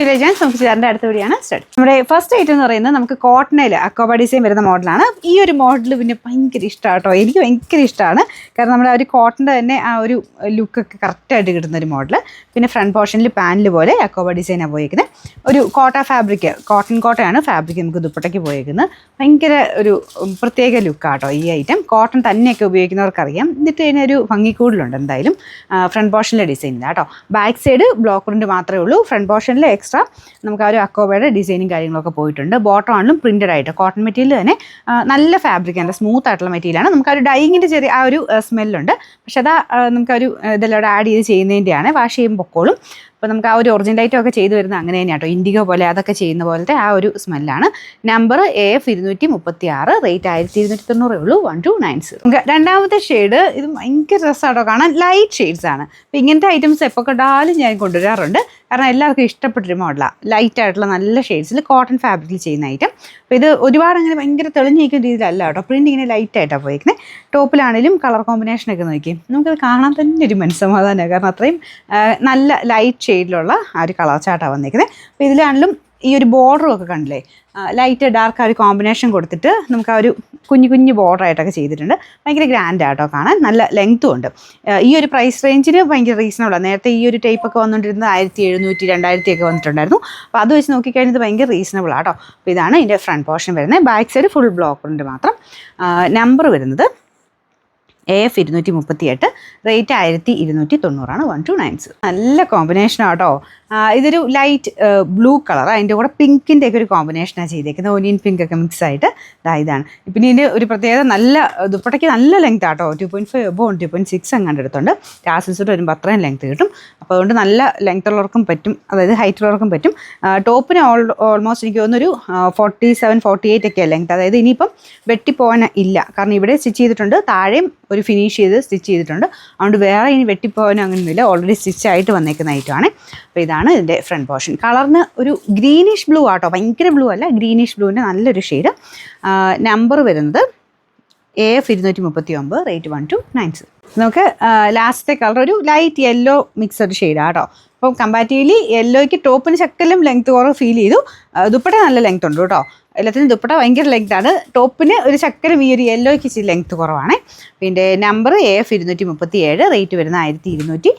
നമുക്ക് ചേർന്ന അടുത്ത വീഡിയോയാണ് സ്റ്റാർട്ട്. നമ്മുടെ ഫസ്റ്റ് ഐറ്റം എന്ന് പറയുന്നത് നമുക്ക് കോട്ടണിൽ അക്കോബ ഡിസൈൻ വരുന്ന മോഡലാണ്. ഈ ഒരു മോഡൽ പിന്നെ ഭയങ്കര ഇഷ്ടമാണ് കേട്ടോ, എനിക്ക് ഭയങ്കര ഇഷ്ടമാണ്. കാരണം നമ്മുടെ ആ ഒരു കോട്ടൻ്റെ തന്നെ ആ ഒരു ലുക്കൊക്കെ കറക്റ്റായിട്ട് കിട്ടുന്ന ഒരു മോഡൽ. പിന്നെ ഫ്രണ്ട് പോർഷനിൽ പാനൽ പോലെ അക്കോബ ഡിസൈനാണ് പോയിരിക്കുന്നത്. ഒരു കോട്ട ഫാബ്രിക്, കോട്ടൺ കോട്ടയാണ് ഫാബ്രിക് നമുക്ക് ദുപ്പട്ടയ്ക്ക് പോയിരിക്കുന്നത്. ഭയങ്കര ഒരു പ്രത്യേക ലുക്കാട്ടോ ഈ ഐറ്റം. കോട്ടൺ തന്നെയൊക്കെ ഉപയോഗിക്കുന്നവർക്കറിയാം. എന്നിട്ട് അതിന് ഒരു ഭംഗി കൂടുതലുണ്ട് എന്തായാലും ഫ്രണ്ട് പോർഷനിലെ ഡിസൈനില്ല കേട്ടോ. ബാക്ക് സൈഡ് ബ്ലോക്ക് പ്രിൻ്റ് മാത്രമേ ഉള്ളൂ. ഫ്രണ്ട് പോർഷനിൽ എക്സ്ട്രാ നമുക്ക് ആ ഒരു അക്കോബയുടെ ഡിസൈനും കാര്യങ്ങളൊക്കെ പോയിട്ടുണ്ട്. ബോട്ടം ആണെങ്കിലും പ്രിൻറ്റഡ് ആയിട്ട് കോട്ടൺ മെറ്റീരിയൽ തന്നെ നല്ല ഫാബ്രിക് ആണ്, സ്മൂത്ത് ആയിട്ടുള്ള മെറ്റീരിയലാണ്. നമുക്ക് ആ ഒരു ഡൈയിങ്ങിൻ്റെ ചെറിയ ആ ഒരു സ്മെല്ലുണ്ട്. പക്ഷെ അതാ നമുക്കൊരു ഇതെല്ലാം ആഡ് ചെയ്ത് ചെയ്യുന്നതിൻ്റെയാണ്. വാഷ് ചെയ്യുമ്പോൾ പൊക്കോളും. അപ്പോൾ നമുക്ക് ആ ഒരു ഒറിജിനൽ ഐറ്റം ഒക്കെ ചെയ്ത് വരുന്നത് അങ്ങനെ തന്നെയാണ് കേട്ടോ. ഇൻഡിഗോ പോലെ അതൊക്കെ ചെയ്യുന്ന പോലത്തെ ആ ഒരു സ്മെല്ലാണ്. നമ്പർ AF 236, റേറ്റ് 1290 ഉള്ളൂ. 1290. നമുക്ക് രണ്ടാമത്തെ ഷെയ്ഡ് ഇത് ഭയങ്കര രസമാട്ടോ കാണാൻ. ലൈറ്റ് ഷെയ്ഡ്സ് ആണ്. അപ്പോൾ ഇങ്ങനത്തെ ഐറ്റംസ് എപ്പോൾ കണ്ടാലും ഞാൻ കൊണ്ടുവരാറുണ്ട്. കാരണം എല്ലാവർക്കും ഇഷ്ടപ്പെട്ടൊരു മോഡലാണ്. ലൈറ്റ് ആയിട്ടുള്ള നല്ല ഷെയ്ഡ്സിൽ കോട്ടൺ ഫാബ്രിക്കിൽ ചെയ്യുന്ന ഐറ്റം. അപ്പോൾ ഇത് ഒരുപാട് അങ്ങനെ ഭയങ്കര തെളിഞ്ഞിരിക്കുന്ന രീതിയിലല്ല കേട്ടോ. പ്രിൻ്റ് ഇങ്ങനെ ലൈറ്റായിട്ടാണ് പോയിരിക്കുന്നത്. ടോപ്പിലാണെങ്കിലും കളർ കോമ്പിനേഷനൊക്കെ നോക്കി നമുക്കത് കാണാൻ തന്നെ ഒരു മനസ്സമാധാനമാണ്. കാരണം അത്രയും നല്ല ലൈറ്റ് ഷെയ്ഡിലുള്ള ആ ഒരു കളർ ചാർട്ടാണ് വന്നിരിക്കുന്നത്. അപ്പോൾ ഇതിലാണെങ്കിലും ഈ ഒരു ബോർഡറും ഒക്കെ കണ്ടില്ലേ, ലൈറ്റ് ഡാർക്ക് ആ ഒരു കോമ്പിനേഷൻ കൊടുത്തിട്ട് നമുക്ക് ആ ഒരു കുഞ്ഞു കുഞ്ഞു ബോർഡറായിട്ടൊക്കെ ചെയ്തിട്ടുണ്ട്. ഭയങ്കര ഗ്രാൻഡ് ആട്ടോ കാണാൻ. നല്ല ലെങ്ത്തും ഉണ്ട്. ഈ ഒരു പ്രൈസ് റേഞ്ചിന് ഭയങ്കര റീസണബിളാണ്. നേരത്തെ ഈ ഒരു ടൈപ്പൊക്കെ വന്നുകൊണ്ടിരുന്നത് 1700, 2000 ഒക്കെ വന്നിട്ടുണ്ടായിരുന്നു. അപ്പോൾ അത് വെച്ച് നോക്കിക്കഴിഞ്ഞത് ഭയങ്കര റീസണബിൾ ആട്ടോ. അപ്പോൾ ഇതാണ് ഇതിൻ്റെ ഫ്രണ്ട് പോർഷൻ വരുന്നത്. ബാക്ക് സൈഡ് ഫുൾ ബ്ലോക്ക് ഉണ്ട് മാത്രം. നമ്പർ വരുന്നത് AF 238, റേറ്റ് 1290, 1290. നല്ല കോമ്പിനേഷനാണ് കേട്ടോ. ഇതൊരു ലൈറ്റ് ബ്ലൂ കളർ, അതിൻ്റെ കൂടെ പിങ്കിൻ്റെ ഒക്കെ ഒരു കോമ്പിനേഷനാണ് ചെയ്തേക്കുന്നത്. ഒനിയൻ പിങ്ക് ഒക്കെ മിക്സ് ആയിട്ട് ഇതാണ്. പിന്നെ ഇതിൻ്റെ ഒരു പ്രത്യേകത നല്ല ദുപ്പട്ടയ്ക്ക് നല്ല ലെങ്ത് ആട്ടോ. 2.5 എബോവ് 2.6 അങ്ങാണ്ട് എടുത്തുണ്ട്. ടാസിൽസോട്ട് വരുമ്പോൾ അത്രയും ലെങ്ത് കിട്ടും. അപ്പോൾ അതുകൊണ്ട് നല്ല ലെങ്ത് ഉള്ളവർക്കും പറ്റും, അതായത് ഹൈറ്റ് ഉള്ളവർക്കും പറ്റും. ടോപ്പിന് ഓൾമോസ്റ്റ് എനിക്ക് തോന്നുന്നൊരു 47, 48 ഒക്കെയാണ് ലെങ്ത്. അതായത് ഇനിയിപ്പം വെട്ടിപ്പോകാൻ ഇല്ല. കാരണം ഇവിടെ സ്റ്റിച്ച് ചെയ്തിട്ടുണ്ട്, താഴെയും ഒരു ഫിനിഷ് ചെയ്ത് സ്റ്റിച്ച് ചെയ്തിട്ടുണ്ട്. അതുകൊണ്ട് വേറെ ഇനി വെട്ടിപ്പോകാനും അങ്ങനെയൊന്നുമില്ല. ഓൾറെഡി സ്റ്റിച്ചായിട്ട് വന്നേക്കുന്ന ഐറ്റമാണ്. അപ്പോൾ ഇതാണ് ഇതിൻ്റെ ഫ്രണ്ട് പോർഷൻ. കളറിന് ഒരു ഗ്രീനിഷ് ബ്ലൂ ആട്ടോ, ഭയങ്കര ബ്ലൂ അല്ല, ഗ്രീനിഷ് ബ്ലൂവിൻ്റെ നല്ലൊരു ഷെയ്ഡ്. നമ്പർ വരുന്നത് AF 239, റേറ്റ് 1290. നമുക്ക് ലാസ്റ്റത്തെ കളർ ഒരു ലൈറ്റ് യെല്ലോ മിക്സഡ് ഷെയ്ഡാണ് കേട്ടോ. അപ്പം കമ്പാരിറ്റീവ്ലി യെല്ലോയ്ക്ക് ടോപ്പിന് ശക്കലും ലെങ്ത് കുറവ് ഫീൽ ചെയ്തു. ദുപ്പട്ട നല്ല ലെങ്ത് ഉണ്ട് കേട്ടോ. എല്ലാത്തിനും ദുപ്പട്ട ഭയങ്കര ലെങ്താണ്. ടോപ്പിന് ഒരു ശക്കലും ഈ ഒരു യെല്ലോയ്ക്ക് ഇച്ചിരി ലെങ്ത് കുറവാണ്. പിന്നെ നമ്പർ AF 237, റേറ്റ് വരുന്ന 1290.